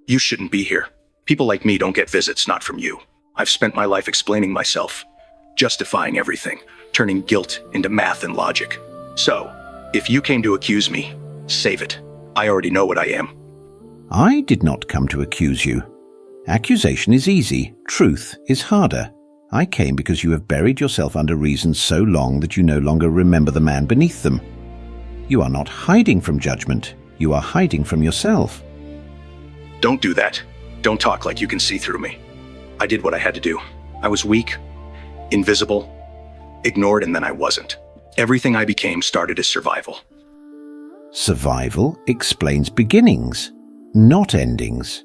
You shouldn't be here. People like me don't get visits, not from you. I've spent my life explaining myself, justifying everything, turning guilt into math and logic. So, if you came to accuse me, save it. I already know what I am. I did not come to accuse you. Accusation is easy, truth is harder. I came because you have buried yourself under reasons so long that you no longer remember the man beneath them. You are not hiding from judgment, you are hiding from yourself. Don't do that. Don't talk like you can see through me. I did what I had to do. I was weak, invisible, ignored, and then I wasn't. Everything I became started as survival. Survival explains beginnings, not endings.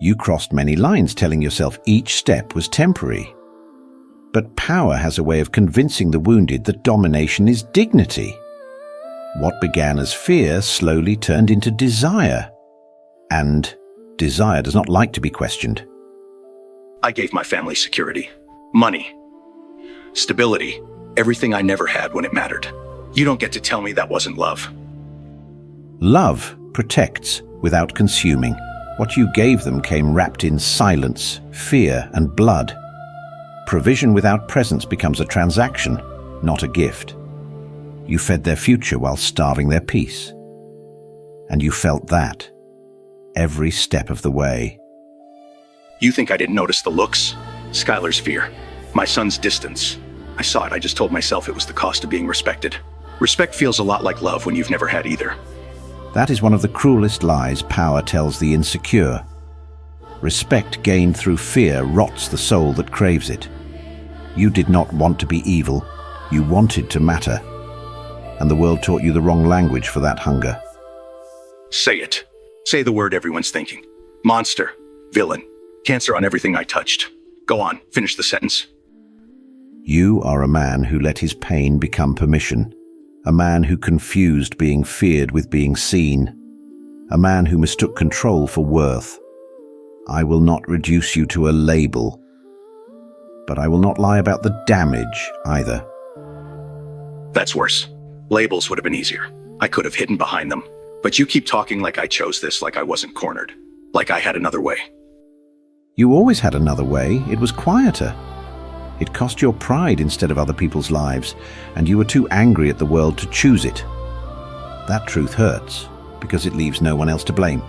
You crossed many lines telling yourself each step was temporary. But power has a way of convincing the wounded that domination is dignity. What began as fear slowly turned into desire. And desire does not like to be questioned. I gave my family security, money, stability, everything I never had when it mattered. You don't get to tell me that wasn't love. Love protects without consuming. What you gave them came wrapped in silence, fear, and blood. Provision without presence becomes a transaction, not a gift. You fed their future while starving their peace. And you felt that every step of the way. You think I didn't notice the looks? Skylar's fear, my son's distance. I saw it, I just told myself it was the cost of being respected. Respect feels a lot like love when you've never had either. That is one of the cruelest lies power tells the insecure. Respect gained through fear rots the soul that craves it. You did not want to be evil, you wanted to matter. And the world taught you the wrong language for that hunger. Say it. Say the word everyone's thinking. Monster, villain, cancer on everything I touched. Go on, finish the sentence. You are a man who let his pain become permission. A man who confused being feared with being seen. A man who mistook control for worth. I will not reduce you to a label. But I will not lie about the damage either. That's worse. Labels would have been easier. I could have hidden behind them. But you keep talking like I chose this, like I wasn't cornered. Like I had another way. You always had another way. It was quieter. It cost your pride instead of other people's lives, and you were too angry at the world to choose it. That truth hurts, because it leaves no one else to blame.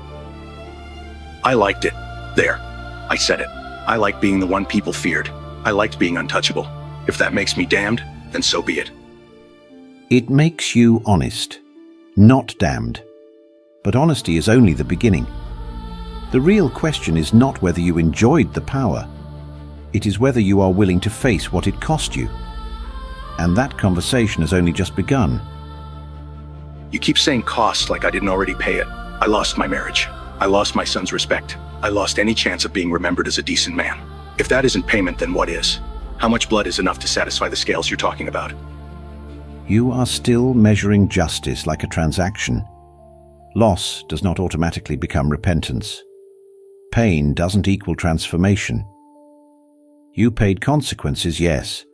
I liked it. There. I said it. I liked being the one people feared. I liked being untouchable. If that makes me damned, then so be it. It makes you honest, not damned. But honesty is only the beginning. The real question is not whether you enjoyed the power. It is whether you are willing to face what it cost you. And that conversation has only just begun. You keep saying cost like I didn't already pay it. I lost my marriage. I lost my son's respect. I lost any chance of being remembered as a decent man. If that isn't payment, then what is? How much blood is enough to satisfy the scales you're talking about? You are still measuring justice like a transaction. Loss does not automatically become repentance. Pain doesn't equal transformation. You paid consequences, yes,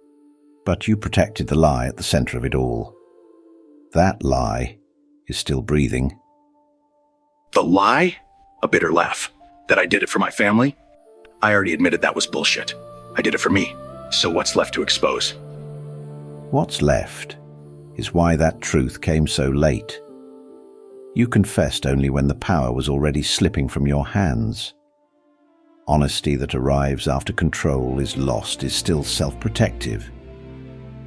but you protected the lie at the center of it all. That lie is still breathing. The lie? A bitter laugh. That I did it for my family? I already admitted that was bullshit. I did it for me. So what's left to expose? What's left is why that truth came so late. You confessed only when the power was already slipping from your hands. Honesty that arrives after control is lost is still self-protective.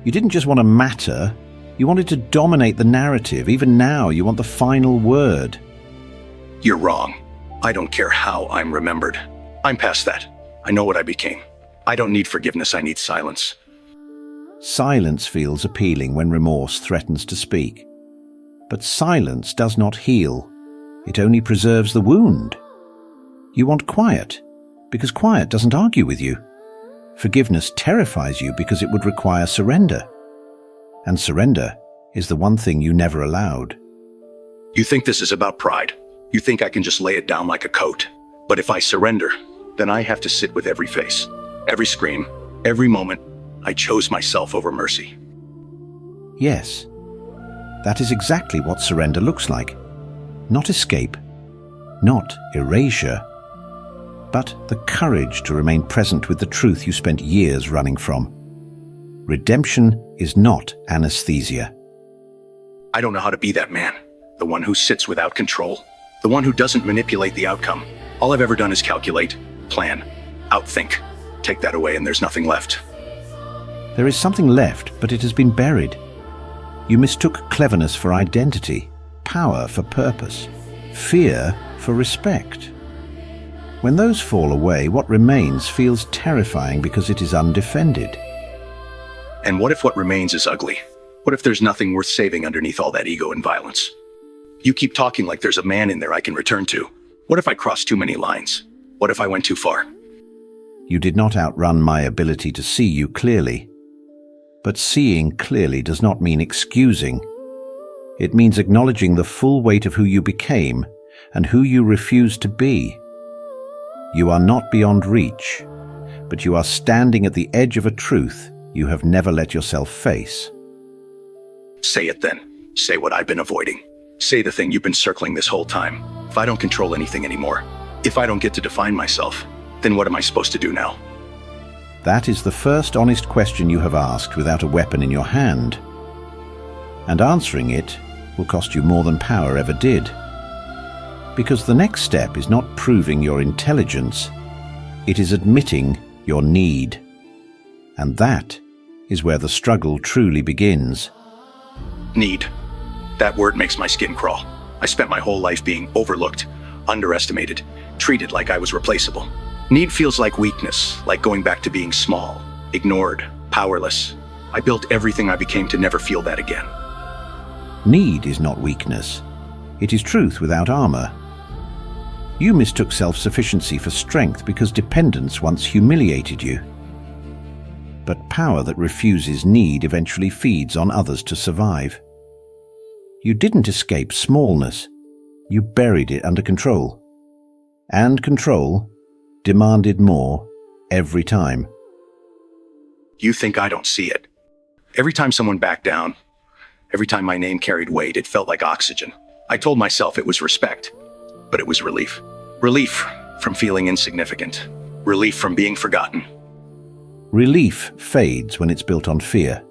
You didn't just want to matter, you wanted to dominate the narrative. Even now, you want the final word. You're wrong. I don't care how I'm remembered. I'm past that. I know what I became. I don't need forgiveness, I need silence. Silence feels appealing when remorse threatens to speak. But silence does not heal. It only preserves the wound. You want quiet, because quiet doesn't argue with you. Forgiveness terrifies you because it would require surrender. And surrender is the one thing you never allowed. You think this is about pride? You think I can just lay it down like a coat? But if I surrender, then I have to sit with every face, every scream, every moment. I chose myself over mercy. Yes, that is exactly what surrender looks like. Not escape, not erasure, but the courage to remain present with the truth you spent years running from. Redemption is not anesthesia. I don't know how to be that man. The one who sits without control. The one who doesn't manipulate the outcome. All I've ever done is calculate, plan, outthink. Take that away and there's nothing left. There is something left, but it has been buried. You mistook cleverness for identity, power for purpose, fear for respect. When those fall away, what remains feels terrifying because it is undefended. And what if what remains is ugly? What if there's nothing worth saving underneath all that ego and violence? You keep talking like there's a man in there I can return to. What if I crossed too many lines? What if I went too far? You did not outrun my ability to see you clearly. But seeing clearly does not mean excusing. It means acknowledging the full weight of who you became and who you refuse to be. You are not beyond reach, but you are standing at the edge of a truth you have never let yourself face. Say it then. Say what I've been avoiding. Say the thing you've been circling this whole time. If I don't control anything anymore, if I don't get to define myself, then what am I supposed to do now? That is the first honest question you have asked without a weapon in your hand. And answering it will cost you more than power ever did. Because the next step is not proving your intelligence, it is admitting your need. And that is where the struggle truly begins. Need. That word makes my skin crawl. I spent my whole life being overlooked, underestimated, treated like I was replaceable. Need feels like weakness, like going back to being small, ignored, powerless. I built everything I became to never feel that again. Need is not weakness. It is truth without armor. You mistook self-sufficiency for strength because dependence once humiliated you. But power that refuses need eventually feeds on others to survive. You didn't escape smallness. You buried it under control. And control demanded more every time. You think I don't see it? Every time someone backed down, every time my name carried weight, it felt like oxygen. I told myself it was respect, but it was relief. Relief from feeling insignificant. Relief from being forgotten. Relief fades when it's built on fear.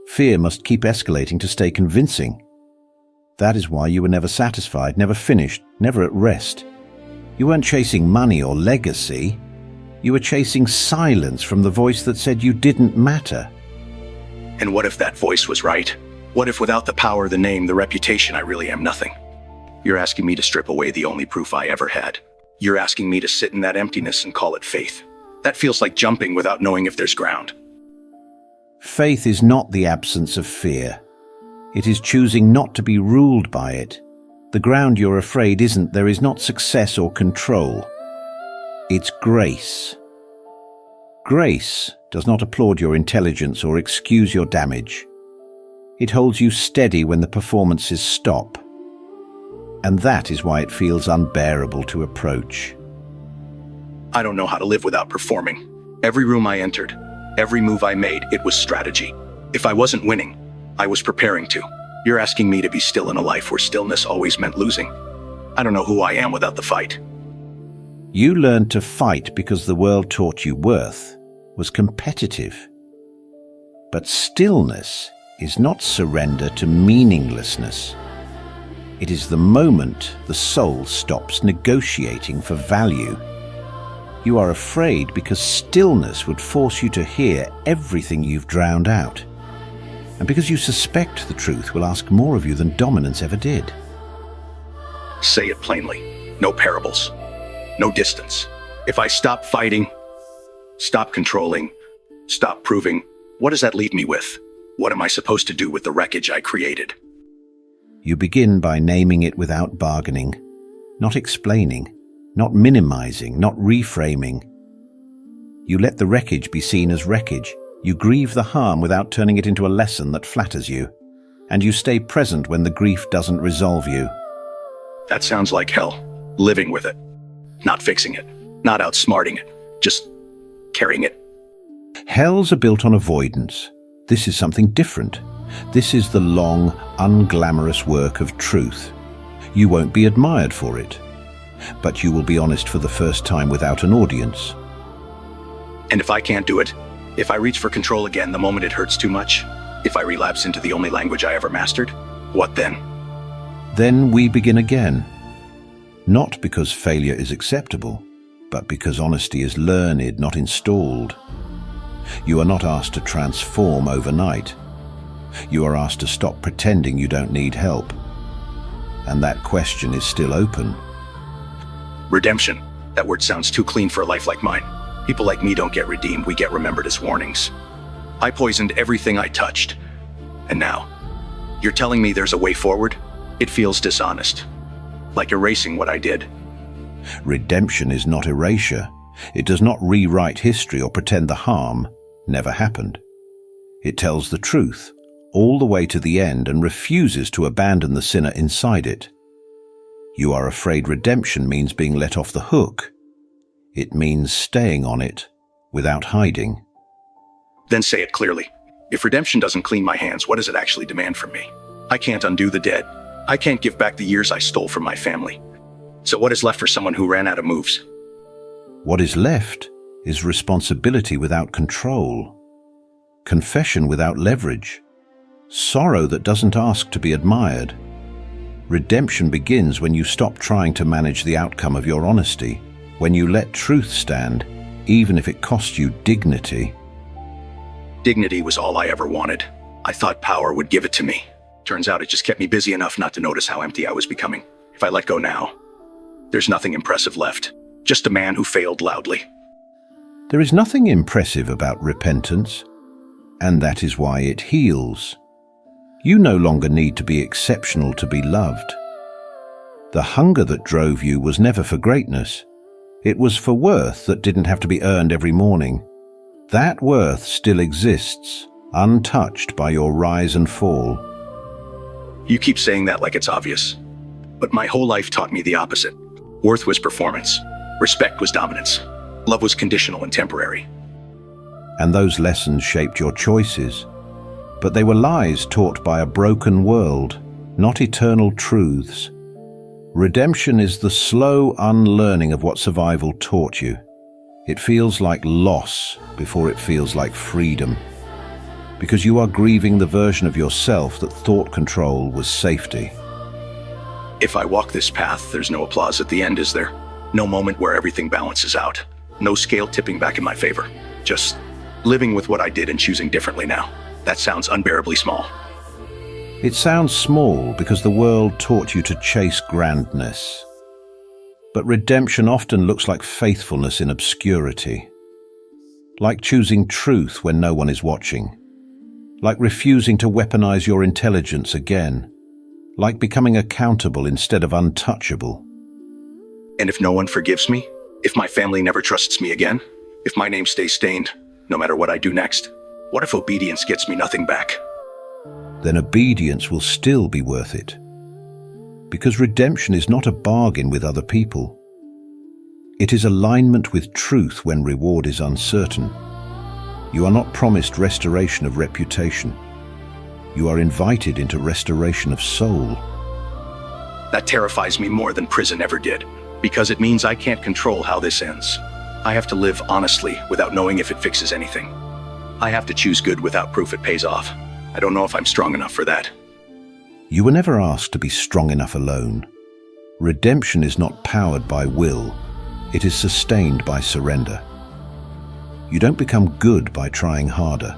Fear must keep escalating to stay convincing. That is why you were never satisfied, never finished, never at rest. You weren't chasing money or legacy. You were chasing silence from the voice that said you didn't matter. And what if that voice was right? What if without the power, the name, the reputation, I really am nothing? You're asking me to strip away the only proof I ever had. You're asking me to sit in that emptiness and call it faith. That feels like jumping without knowing if there's ground. Faith is not the absence of fear. It is choosing not to be ruled by it. The ground you're afraid isn't there is not success or control. It's grace. Grace does not applaud your intelligence or excuse your damage. It holds you steady when the performances stop. And that is why it feels unbearable to approach. I don't know how to live without performing. Every room I entered, every move I made, it was strategy. If I wasn't winning, I was preparing to. You're asking me to be still in a life where stillness always meant losing. I don't know who I am without the fight. You learned to fight because the world taught you worth was competitive. But stillness is not surrender to meaninglessness. It is the moment the soul stops negotiating for value. You are afraid because stillness would force you to hear everything you've drowned out. And because you suspect the truth will ask more of you than dominance ever did. Say it plainly. No parables. No distance. If I stop fighting, stop controlling, stop proving, what does that leave me with? What am I supposed to do with the wreckage I created? You begin by naming it without bargaining, not explaining, not minimizing, not reframing. You let the wreckage be seen as wreckage. You grieve the harm without turning it into a lesson that flatters you. And you stay present when the grief doesn't resolve you. That sounds like hell. Living with it. Not fixing it. Not outsmarting it. Just carrying it. Hells are built on avoidance. This is something different. This is the long, unglamorous work of truth. You won't be admired for it. but you will be honest for the first time without an audience. And if I can't do it, if I reach for control again the moment it hurts too much, if I relapse into the only language I ever mastered, what then? Then we begin again. Not because failure is acceptable, but because honesty is learned, not installed. You are not asked to transform overnight. You are asked to stop pretending you don't need help. And that question is still open. Redemption. That word sounds too clean for a life like mine. People like me don't get redeemed, we get remembered as warnings. I poisoned everything I touched. And now, you're telling me there's a way forward? It feels dishonest. Like erasing what I did. Redemption is not erasure. It does not rewrite history or pretend the harm never happened. It tells the truth, all the way to the end, and refuses to abandon the sinner inside it. You are afraid redemption means being let off the hook. It means staying on it without hiding. Then say it clearly. If redemption doesn't clean my hands, what does it actually demand from me? I can't undo the dead. I can't give back the years I stole from my family. So what is left for someone who ran out of moves? What is left is responsibility without control, confession without leverage, sorrow that doesn't ask to be admired. Redemption begins when you stop trying to manage the outcome of your honesty, when you let truth stand, even if it costs you dignity. Dignity was all I ever wanted. I thought power would give it to me. Turns out it just kept me busy enough not to notice how empty I was becoming. If I let go now, there's nothing impressive left. Just a man who failed loudly. There is nothing impressive about repentance, and that is why it heals. You no longer need to be exceptional to be loved. The hunger that drove you was never for greatness. It was for worth that didn't have to be earned every morning. That worth still exists, untouched by your rise and fall. You keep saying that like it's obvious. But my whole life taught me the opposite. Worth was performance. Respect was dominance. Love was conditional and temporary. And those lessons shaped your choices. But they were lies taught by a broken world, not eternal truths. Redemption is the slow unlearning of what survival taught you. It feels like loss before it feels like freedom. Because you are grieving the version of yourself that thought control was safety. If I walk this path, there's no applause at the end, is there? No moment where everything balances out. No scale tipping back in my favor. Just living with what I did and choosing differently now. That sounds unbearably small. It sounds small because the world taught you to chase grandness. But redemption often looks like faithfulness in obscurity. Like choosing truth when no one is watching. Like refusing to weaponize your intelligence again. Like becoming accountable instead of untouchable. And if no one forgives me? If my family never trusts me again? If my name stays stained, no matter what I do next? What if obedience gets me nothing back? Then obedience will still be worth it. Because redemption is not a bargain with other people. It is alignment with truth when reward is uncertain. You are not promised restoration of reputation. You are invited into restoration of soul. That terrifies me more than prison ever did, because it means I can't control how this ends. I have to live honestly without knowing if it fixes anything. I have to choose good without proof it pays off. I don't know if I'm strong enough for that. You were never asked to be strong enough alone. Redemption is not powered by will. It is sustained by surrender. You don't become good by trying harder.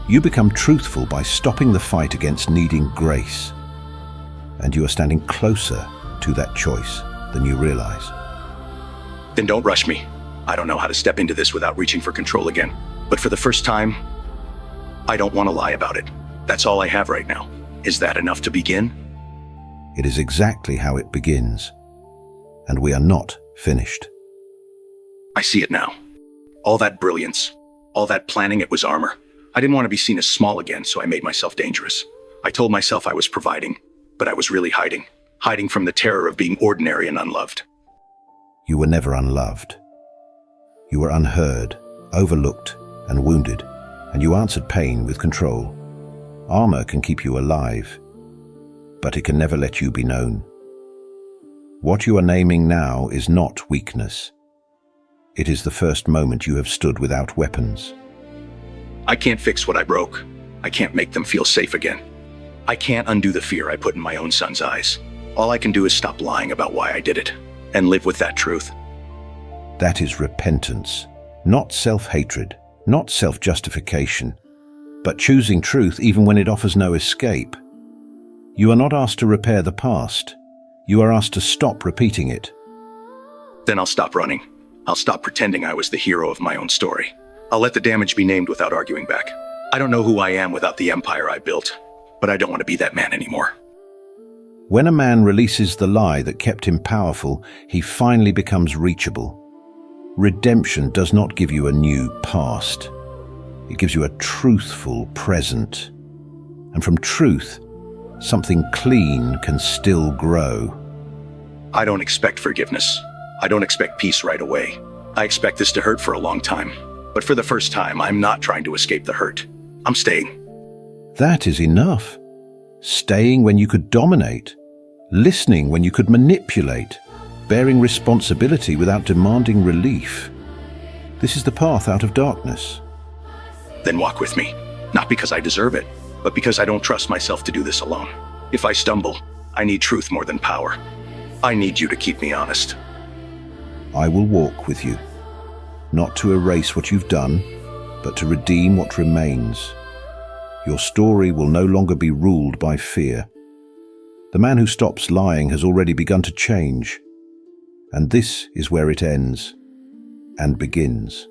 You become truthful by stopping the fight against needing grace. And you are standing closer to that choice than you realize. Then don't rush me. I don't know how to step into this without reaching for control again. But for the first time, I don't want to lie about it. That's all I have right now. Is that enough to begin? It is exactly how it begins. And we are not finished. I see it now. All that brilliance, all that planning, it was armor. I didn't want to be seen as small again, so I made myself dangerous. I told myself I was providing, but I was really hiding from the terror of being ordinary and unloved. You were never unloved. You were unheard, overlooked, and wounded, and you answered pain with control. Armor can keep you alive, but it can never let you be known. What you are naming now is not weakness. It is the first moment you have stood without weapons. I can't fix what I broke. I can't make them feel safe again. I can't undo the fear I put in my own son's eyes. All I can do is stop lying about why I did it and live with that truth. That is repentance, not self-hatred, not self-justification, but choosing truth even when it offers no escape. You are not asked to repair the past. You are asked to stop repeating it. Then I'll stop running. I'll stop pretending I was the hero of my own story. I'll let the damage be named without arguing back. I don't know who I am without the empire I built, but I don't want to be that man anymore. When a man releases the lie that kept him powerful, he finally becomes reachable. Redemption does not give you a new past. It gives you a truthful present. And from truth, something clean can still grow. I don't expect forgiveness. I don't expect peace right away. I expect this to hurt for a long time. But for the first time, I'm not trying to escape the hurt. I'm staying. That is enough. Staying when you could dominate, listening when you could manipulate, bearing responsibility without demanding relief. This is the path out of darkness. Then walk with me. Not because I deserve it, but because I don't trust myself to do this alone. If I stumble, I need truth more than power. I need you to keep me honest. I will walk with you, not to erase what you've done, but to redeem what remains. Your story will no longer be ruled by fear. The man who stops lying has already begun to change, and this is where it ends and begins.